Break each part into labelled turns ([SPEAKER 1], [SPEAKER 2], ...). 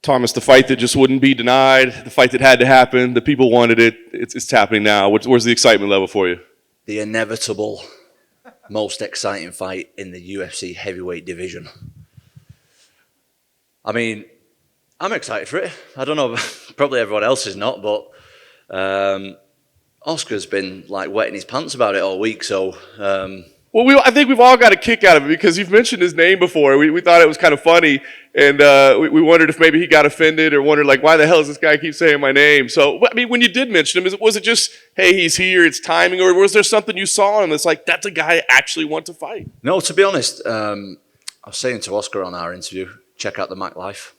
[SPEAKER 1] Thomas, the fight that just wouldn't be denied, the fight that had to happen, the people wanted it, it's happening now. Where's the excitement level for you?
[SPEAKER 2] The inevitable, most exciting fight in the UFC heavyweight division. I mean, I'm excited for it. I don't know, probably everyone else is not, but Oscar's been like wetting his pants about it all week, so...
[SPEAKER 1] Well, I think we've all got a kick out of it because you've mentioned his name before. We thought it was kind of funny, and we wondered if maybe he got offended or wondered, like, why the hell does this guy keep saying my name? So, I mean, when you did mention him, was it just, hey, he's here, it's timing, or was there something you saw in him that's like, that's a guy I actually want to fight?
[SPEAKER 2] No, to be honest, I was saying to Oscar on our interview, check out the Mac Life.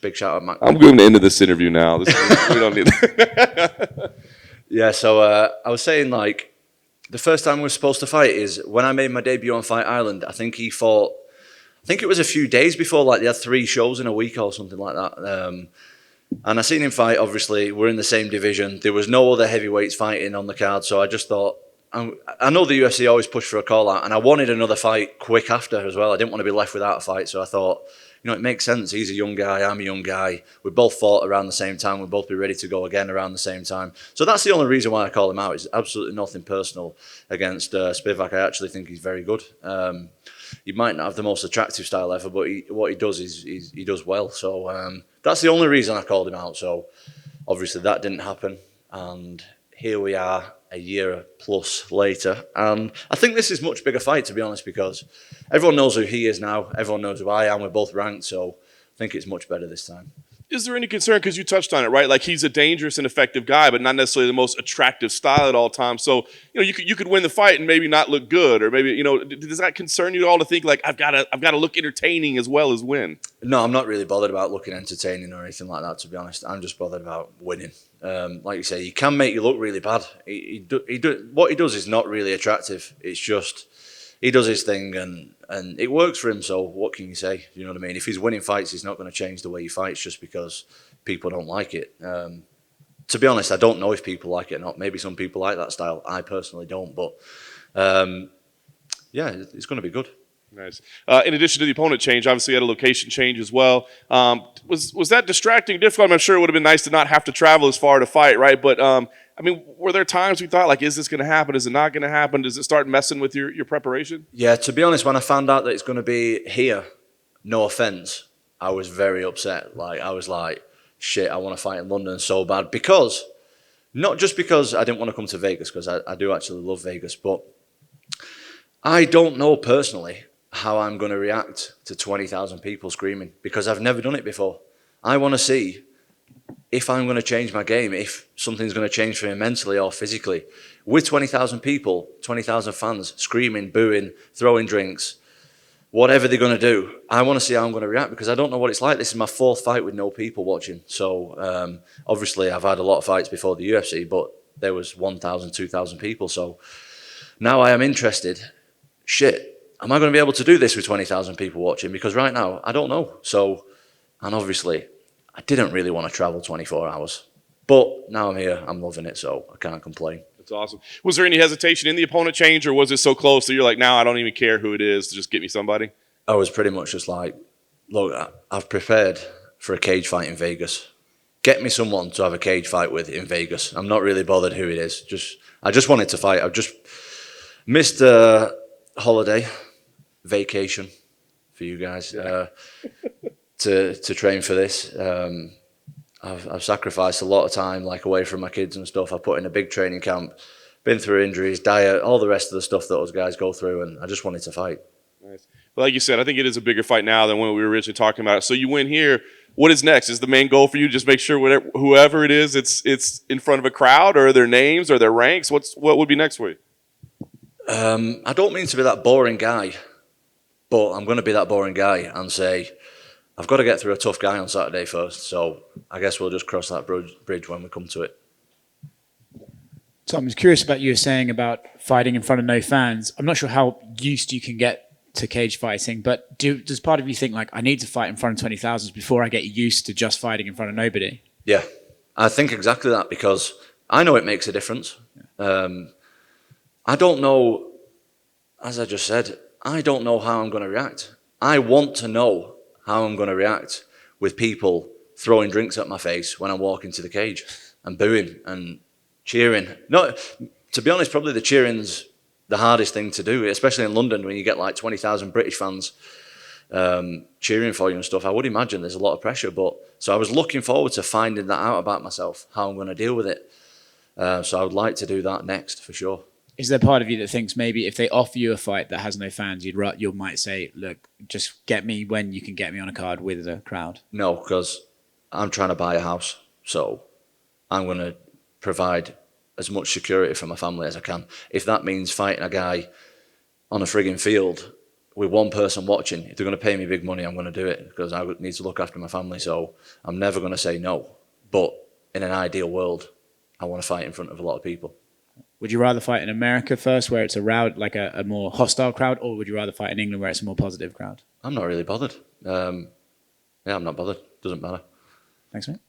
[SPEAKER 2] Big shout out, Mac.
[SPEAKER 1] I'm going to end this interview now. We don't need that.
[SPEAKER 2] Yeah, so I was saying, like, the first time we were supposed to fight is when I made my debut on Fight Island. I think he fought, I think it was a few days before, like they had 3 shows in a week or something like that. And I seen him fight, obviously, we're in the same division. There was no other heavyweights fighting on the card, so I just thought, I know the UFC always push for a call out, and I wanted another fight quick after as well. I didn't want to be left without a fight, so I thought, you know, it makes sense. He's a young guy, I'm a young guy. We both fought around the same time. We'll both be ready to go again around the same time. So that's the only reason why I call him out. It's absolutely nothing personal against Spivac. I actually think he's very good. He might not have the most attractive style ever, but what he does is he does well. So that's the only reason I called him out. So obviously that didn't happen. And here we are a year plus later. And I think this is a much bigger fight, to be honest, because everyone knows who he is now. Everyone knows who I am. We're both ranked, so I think it's much better this time.
[SPEAKER 1] Is there any concern, because you touched on it, right? Like, he's a dangerous and effective guy, but not necessarily the most attractive style at all times. So, you know, you could win the fight and maybe not look good, or maybe, you know, does that concern you at all to think, like, I've got to look entertaining as well as win?
[SPEAKER 2] No, I'm not really bothered about looking entertaining or anything like that, to be honest. I'm just bothered about winning. Like you say, he can make you look really bad. What he does is not really attractive. It's just he does his thing and it works for him. So what can you say? You know what I mean? If he's winning fights, he's not going to change the way he fights just because people don't like it. To be honest, I don't know if people like it or not. Maybe some people like that style. I personally don't. But yeah, it's going to be good.
[SPEAKER 1] Nice. In addition to the opponent change, obviously you had a location change as well. Was that distracting, difficult? I'm sure it would have been nice to not have to travel as far to fight, right? But I mean, were there times we thought, like, is this going to happen? Is it not going to happen? Does it start messing with your preparation?
[SPEAKER 2] Yeah, to be honest, when I found out that it's going to be here, no offense, I was very upset. Like, I was like, shit, I want to fight in London so bad. Because, not just because I didn't want to come to Vegas, because I do actually love Vegas, but I don't know personally how I'm going to react to 20,000 people screaming, because I've never done it before. I want to see if I'm going to change my game, if something's going to change for me mentally or physically. With 20,000 people, 20,000 fans screaming, booing, throwing drinks, whatever they're going to do, I want to see how I'm going to react, because I don't know what it's like. This is my 4th fight with no people watching. So obviously I've had a lot of fights before the UFC, but there was 1,000, 2,000 people. So now I am interested. Shit. Am I going to be able to do this with 20,000 people watching? Because right now, I don't know. So, and obviously, I didn't really want to travel 24 hours. But now I'm here, I'm loving it, so I can't complain.
[SPEAKER 1] That's awesome. Was there any hesitation in the opponent change, or was it so close that you're like, now I don't even care who it is, to just get me somebody?
[SPEAKER 2] I was pretty much just like, look, I've prepared for a cage fight in Vegas. Get me someone to have a cage fight with in Vegas. I'm not really bothered who it is. I just wanted to fight. I've just missed a holiday, vacation for you guys, to train for this. I've sacrificed a lot of time, like, away from my kids and stuff. I put in a big training camp, been through injuries, diet, all the rest of the stuff that those guys go through, and I just wanted to fight.
[SPEAKER 1] Nice. Well, like you said, I think it is a bigger fight now than when we were originally talking about it. So you win here. What is next? Is the main goal for you just make sure whoever it is, it's in front of a crowd, or are there names, or their ranks? What would be next for you?
[SPEAKER 2] I don't mean to be that boring guy, but I'm going to be that boring guy and say, I've got to get through a tough guy on Saturday first, so I guess we'll just cross that bridge when we come to it.
[SPEAKER 3] Tom, I was curious about you saying about fighting in front of no fans. I'm not sure how used you can get to cage fighting, but does part of you think, like, I need to fight in front of 20,000 before I get used to just fighting in front of nobody?
[SPEAKER 2] Yeah, I think exactly that, because I know it makes a difference. I don't know, as I just said, I don't know how I'm going to react. I want to know how I'm going to react with people throwing drinks at my face when I walk into the cage and booing and cheering. No, to be honest, probably the cheering's the hardest thing to do, especially in London when you get like 20,000 British fans cheering for you and stuff. I would imagine there's a lot of pressure, so I was looking forward to finding that out about myself, how I'm going to deal with it. So I would like to do that next for sure.
[SPEAKER 3] Is there part of you that thinks maybe if they offer you a fight that has no fans, you might say, look, just get me when you can get me on a card with a crowd?
[SPEAKER 2] No, because I'm trying to buy a house, so I'm going to provide as much security for my family as I can. If that means fighting a guy on a frigging field with one person watching, if they're going to pay me big money, I'm going to do it because I need to look after my family. So I'm never going to say no. But in an ideal world, I want to fight in front of a lot of people.
[SPEAKER 3] Would you rather fight in America first, where it's a more hostile crowd, or would you rather fight in England, where it's a more positive crowd?
[SPEAKER 2] I'm not really bothered. I'm not bothered. Doesn't matter.
[SPEAKER 3] Thanks, mate.